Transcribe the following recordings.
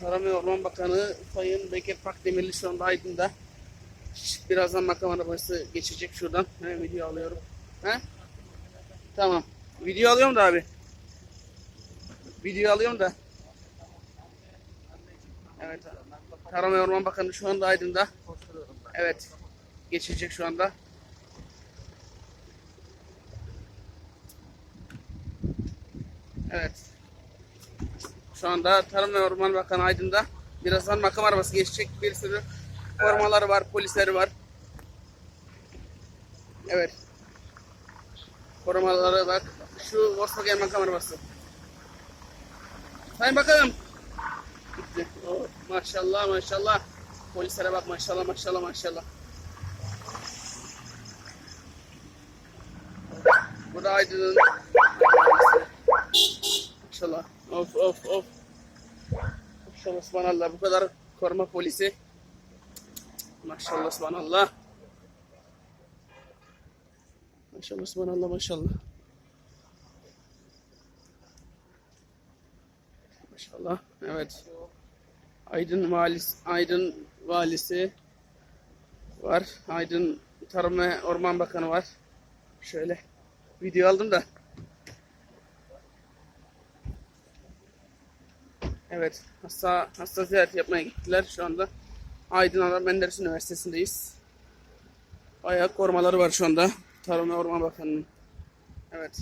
Tarım ve Orman Bakanı Sayın Bekir Pakdemirli şu anda Aydın'da. Birazdan makam arabası geçecek şuradan. He, video alıyorum. He? Tamam. Video alıyorum da abi. Video alıyorum da. Evet. Tarım ve Orman Bakanı şu anda Aydın'da. Evet. Geçecek şu anda. Evet. Şu anda Tarım ve Orman Bakanı Aydın'da. Birazdan makam arabası geçecek. Bir sürü korumaları var, polisleri var. Evet. Korumaları bak. Şu Volkswagen makam arabası. Sayın Bakanım. Gitti. Oh, maşallah maşallah. Polislere bak maşallah maşallah maşallah. Bu da Aydın'ın maşallah. Of of of. Maşallah subhanallah. Bu kadar koruma polisi. Maşallah subhanallah. Maşallah subhanallah maşallah. Maşallah. Evet. Aydın valisi var. Aydın Tarım ve Orman Bakanı var. Şöyle video aldım da. Evet. Hasta ziyareti yapmaya gittiler şu anda. Aydın Adnan Menderes Üniversitesi'ndeyiz. Bayağı korumaları var şu anda. Tarım ve Orman Bakanı'nın. Evet.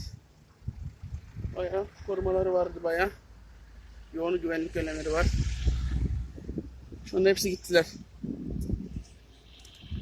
Bayağı korumaları vardı bayağı. Yoğun güvenlik önlemleri var. Şu anda hepsi gittiler.